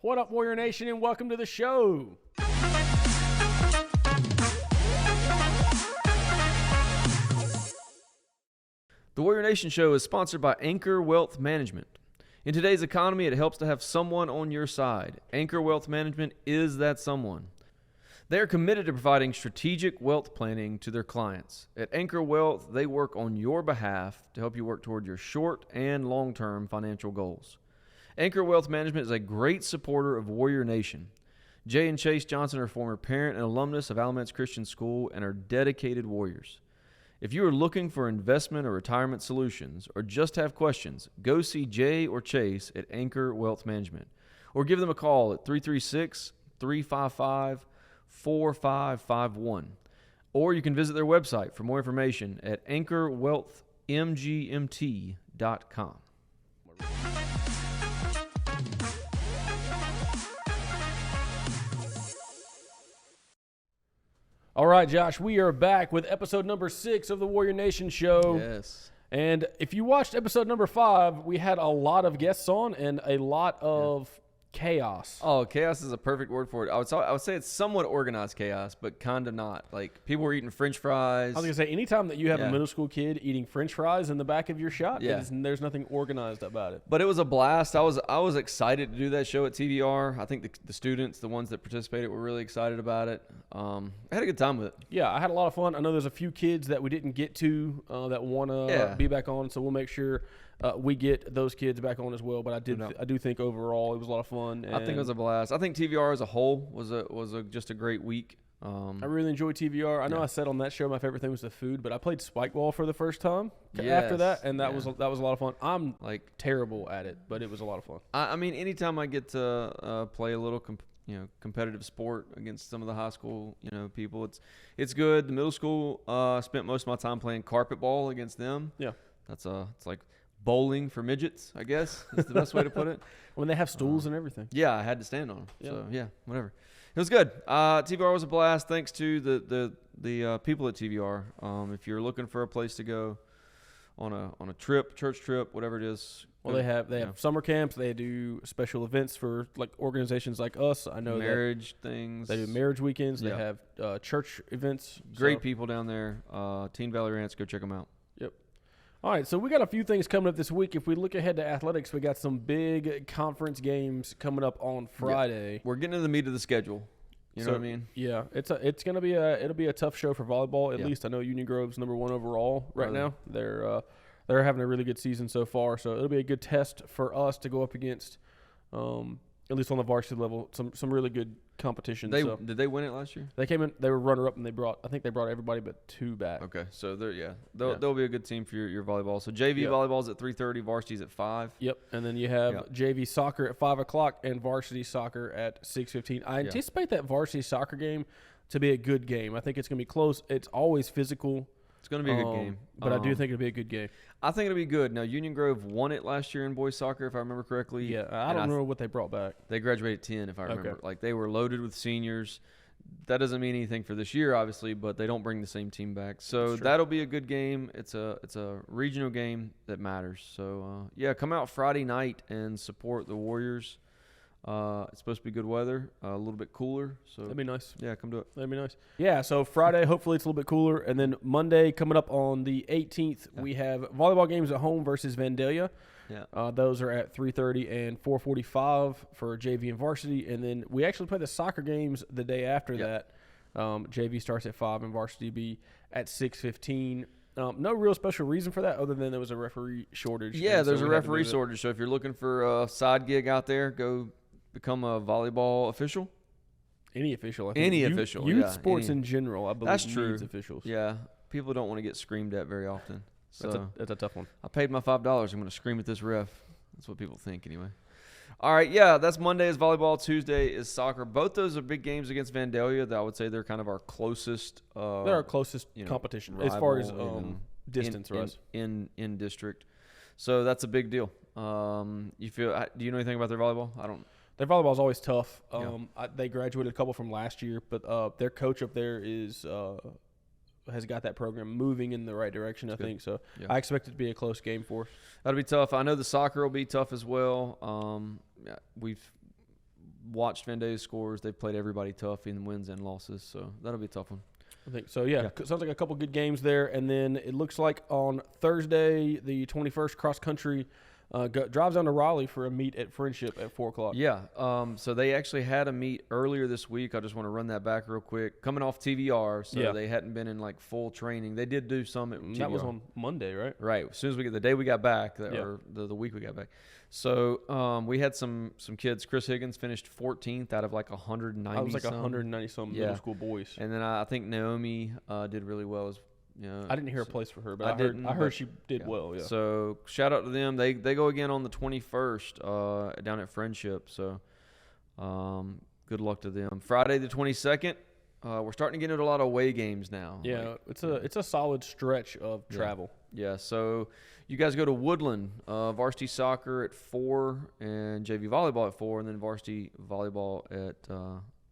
What up, Warrior Nation, and welcome to the show. The Warrior Nation show is sponsored by Anchor Wealth Management. In today's economy, it helps to have someone on your side. Anchor Wealth Management is that someone. They are committed to providing strategic wealth planning to their clients. At Anchor Wealth, they work on your behalf to help you work toward your short and long-term financial goals. Anchor Wealth Management is a great supporter of Warrior Nation. Jay and Chase Johnson are former parent and alumnus of Alamance Christian School and are dedicated Warriors. If you are looking for investment or retirement solutions or just have questions, go see Jay or Chase at Anchor Wealth Management or give them a call at 336-355-4551. Or you can visit their website for more information at anchorwealthmgmt.com. All right, Josh, we are back with episode number 6 of the Warrior Nation show. Yes. And if you watched episode number 5, we had a lot of guests on and a lot of chaos. Oh, chaos is a perfect word for it. I would say it's somewhat organized chaos, but kind of not. Like, people were eating French fries. I was going to say, anytime that you have a middle school kid eating French fries in the back of your shot, there's nothing organized about it. But it was a blast. I was excited to do that show at TVR. I think the students, the ones that participated, were really excited about it. I had a good time with it. Yeah, I had a lot of fun. I know there's a few kids that we didn't get to that want to be back on, so we'll make sure we get those kids back on as well. But I do think overall it was a lot of fun. I think it was a blast. I think TVR as a whole was just a great week. I really enjoyed TVR. I know I said on that show my favorite thing was the food, but I played spike ball for the first time after that, and that was a lot of fun. I'm like terrible at it, but it was a lot of fun. I mean, anytime I get to play a little competitive sport against some of the high school people, it's good. The middle school spent most of my time playing carpet ball against them. Yeah, it's like bowling for midgets, I guess. That's the best way to put it. When they have stools and everything. Yeah, I had to stand on them. Yeah. So, whatever. It was good. TVR was a blast. Thanks to the people at TVR. If you're looking for a place to go on a trip, church trip, whatever it is. Well, they have summer camps. They do special events for like organizations like us. I know marriage things. They do marriage weekends. They have church events. Great people down there. Teen Valley Ranch. Go check them out. Yep. All right, so we got a few things coming up this week. If we look ahead to athletics, we got some big conference games coming up on Friday. Yeah. We're getting to the meat of the schedule. You know what I mean? Yeah, it'll be a tough show for volleyball. At least I know Union Grove's number 1 overall right now. They're having a really good season so far, so it'll be a good test for us to go up against. At least on the varsity level, some really good competition. Did they win it last year? They came in. They were runner-up, and I think they brought everybody but 2 back. Okay, so they'll be a good team for your volleyball. So JV volleyball's at 3:30, varsity's at 5. Yep, and then you have JV soccer at 5 o'clock and varsity soccer at 6:15. I anticipate that varsity soccer game to be a good game. I think it's going to be close. It's always physical. It's going to be a good game. But I do think it'll be a good game. I think it'll be good. Now, Union Grove won it last year in boys soccer, if I remember correctly. Yeah, I don't remember what they brought back. They graduated 10, if I remember. Like, they were loaded with seniors. That doesn't mean anything for this year, obviously, but they don't bring the same team back. So that'll be a good game. It's a regional game that matters. So, come out Friday night and support the Warriors. It's supposed to be good weather, a little bit cooler. So that'd be nice. Yeah, come do it. That'd be nice. Yeah, so Friday, hopefully it's a little bit cooler. And then Monday, coming up on the 18th, we have volleyball games at home versus Vandalia. Yeah. Those are at 3:30 and 4:45 for JV and varsity. And then we actually play the soccer games the day after that. JV starts at 5 and varsity be at 6:15. No real special reason for that other than there was a referee shortage. Yeah, there's a referee shortage. So if you're looking for a side gig out there, go become a volleyball official. Any official. I think. Youth sports in general, I believe, that's true. Needs officials. Yeah, people don't want to get screamed at very often. So that's a tough one. I paid my $5. I'm going to scream at this ref. That's what people think anyway. All right, that's Monday is volleyball. Tuesday is soccer. Both those are big games against Vandalia. That I would say they're kind of our closest. They're our closest competition as far as distance in district. So that's a big deal. Do you know anything about their volleyball? I don't. Their volleyball is always tough. They graduated a couple from last year, but their coach up there has got that program moving in the right direction, I think. So I expect it to be a close game for us. That'll be tough. I know the soccer will be tough as well. watched Vandalia's scores. They've played everybody tough in wins and losses, so that'll be a tough one. I think so, yeah. Sounds like a couple good games there. And then it looks like on Thursday, the 21st, cross-country drives down to Raleigh for a meet at Friendship at 4 o'clock. Yeah, so they actually had a meet earlier this week. I just want to run that back real quick. Coming off TVR, so they hadn't been in, like, full training. They did do some at TVR. That was on Monday, right? Right. As soon as the day we got back, or the week we got back. So we had some kids. Chris Higgins finished 14th out of like 190. I was like 190 some middle school boys. And then I think Naomi did really well. I didn't hear a place for her, but I heard she did well. Yeah. So shout out to them. They go again on the 21st down at Friendship. So good luck to them. Friday the 22nd. We're starting to get into a lot of away games now. Yeah, it's a solid stretch of travel. Yeah, so you guys go to Woodland, varsity soccer at 4 and JV volleyball at 4, and then varsity volleyball at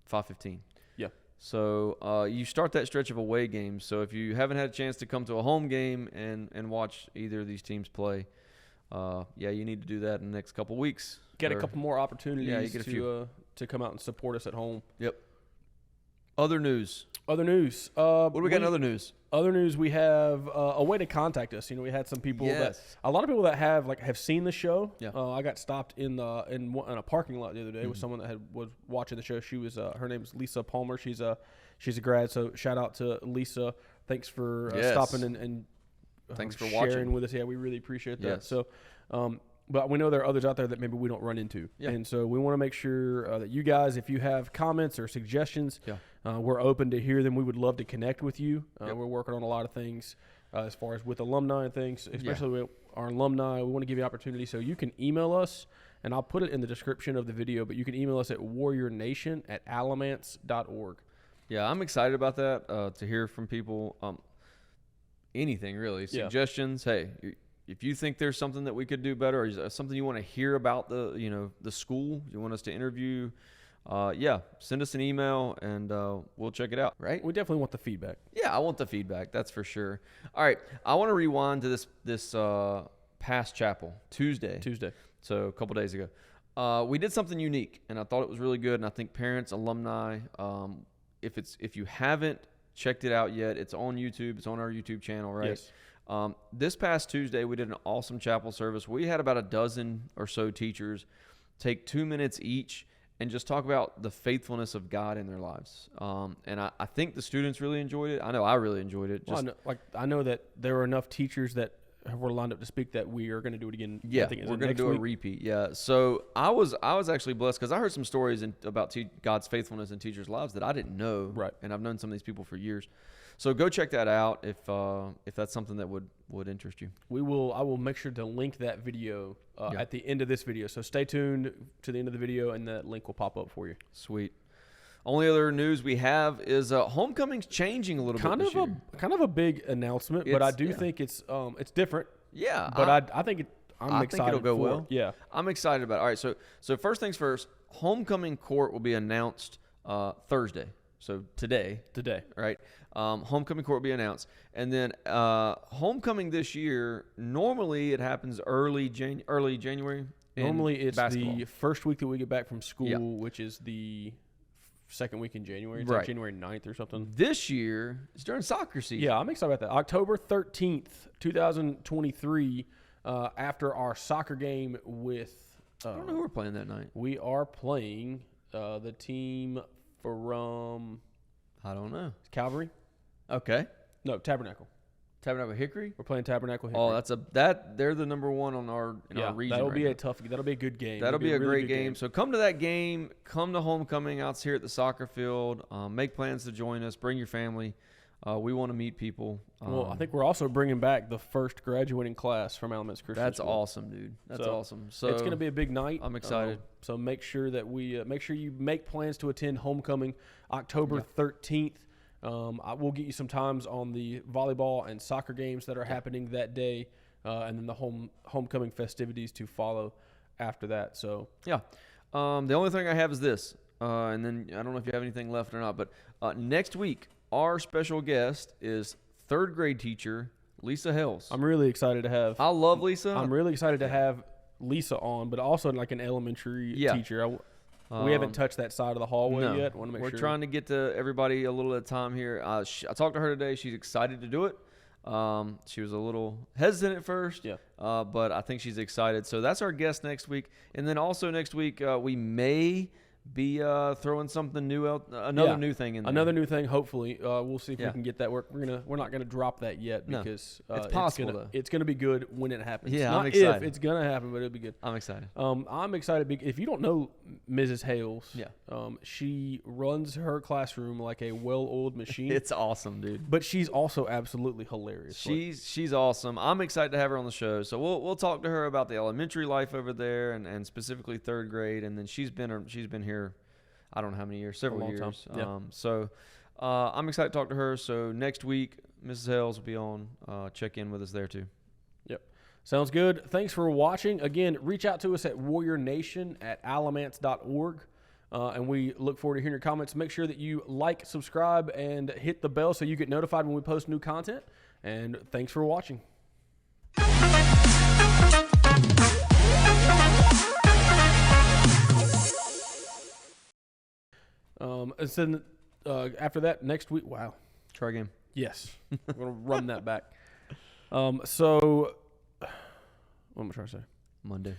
5:15. Yeah. So you start that stretch of away games. So if you haven't had a chance to come to a home game and watch either of these teams play, you need to do that in the next couple weeks. Get a couple more opportunities to come out and support us at home. Yep. Other news. What do we got in other news? Other news, we have a way to contact us. We had some people a lot of people that have seen the show. Yeah. I got stopped in a parking lot the other day with someone that was watching the show. She was her name's Lisa Palmer. She's a grad. So shout out to Lisa. Thanks for stopping and thanks for sharing watching with us. Yeah, we really appreciate that. Yes. So. But we know there are others out there that maybe we don't run into. Yeah. And so we want to make sure that you guys, if you have comments or suggestions, we're open to hear them. We would love to connect with you. We're working on a lot of things as far as with alumni and things, especially with our alumni. We want to give you opportunity. So you can email us, and I'll put it in the description of the video, but you can email us at warriornation@alamance.org. Yeah, I'm excited about that, to hear from people. Anything, really. Suggestions. Hey, if you think there's something that we could do better, or something you want to hear about the school, you want us to interview, send us an email and we'll check it out. Right? We definitely want the feedback. Yeah, I want the feedback. That's for sure. All right, I want to rewind to this past chapel Tuesday. So a couple days ago, we did something unique, and I thought it was really good. And I think parents, alumni, if you haven't checked it out yet, it's on YouTube. It's on our YouTube channel, right? Yes. This past Tuesday, we did an awesome chapel service. We had about a dozen or so teachers take 2 minutes each and just talk about the faithfulness of God in their lives. And I think the students really enjoyed it. I know I really enjoyed it. I know that there were enough teachers that were lined up to speak that we are going to do it again. Yeah, we're going to do a repeat. Yeah. So I was actually blessed because I heard some stories about God's faithfulness in teachers' lives that I didn't know. Right. And I've known some of these people for years. So go check that out if that's something that would interest you. I will make sure to link that video at the end of this video. So stay tuned to the end of the video, and that link will pop up for you. Sweet. Only other news we have is homecoming's changing a little bit this year. Kind of a big announcement, but I do think it's different. Yeah. But I think I'm excited. I think it'll go well. Yeah. I'm excited about it. All right. So first things first, homecoming court will be announced Thursday. So today, right? Homecoming court will be announced, and then homecoming this year. Normally, it happens early January. Normally, it's basketball. The first week that we get back from school, which is the second week in January. It's like January 9th or something. This year, it's during soccer season. Yeah, I'm excited about that. October 13th, 2023. After our soccer game with, I don't know who we're playing that night. We are playing the team from, I don't know. Calvary? Okay. No, Tabernacle. Tabernacle Hickory? We're playing Tabernacle Hickory. Oh, they're the number one on our region. That'll be that'll be a good game. That'll be a really great game. So come to that game. Come to homecoming out here at the soccer field. Make plans to join us. Bring your family. We want to meet people. Well, I think we're also bringing back the first graduating class from Alamance Christian That's School. Awesome, dude. That's awesome. So it's going to be a big night. I'm excited. So make sure that you make plans to attend homecoming October 13th. I will get you some times on the volleyball and soccer games that are happening that day, and then the homecoming festivities to follow after that. So the only thing I have is this, and then I don't know if you have anything left or not, but next week our special guest is third grade teacher Lisa Hells. I'm really excited to have. I love Lisa. I'm really excited to have Lisa on, but also like an elementary teacher. We haven't touched that side of the hallway yet. Want to make We're sure. trying to get to everybody a little at a time here. I talked to her today. She's excited to do it. She was a little hesitant at first, but I think she's excited. So that's our guest next week. And then also next week, we may be throwing something new out, another new thing in there. Another new thing, hopefully. We'll see if we can get that work. We're not gonna drop that yet because it's possible. It's gonna be good when it happens. Yeah, not I'm excited. If it's gonna happen, but it'll be good. I'm excited. I'm excited. If you don't know Mrs. Hales, Yeah. She runs her classroom like a well-oiled machine. It's awesome, dude. But she's also absolutely hilarious. She's awesome. I'm excited to have her on the show. So we'll talk to her about the elementary life over there and specifically third grade. And then she's been here, I don't know how many years, several years. So I'm excited to talk to her. So next week, Mrs. Hales will be on. Check in with us there too. Yep. Sounds good. Thanks for watching. Again, reach out to us at warriornation@alamance.org. And we look forward to hearing your comments. Make sure that you like, subscribe, and hit the bell so you get notified when we post new content. And thanks for watching. And then after that, next week, wow. Try again. Yes. We're going to run that back. So, what am I trying to say? Monday.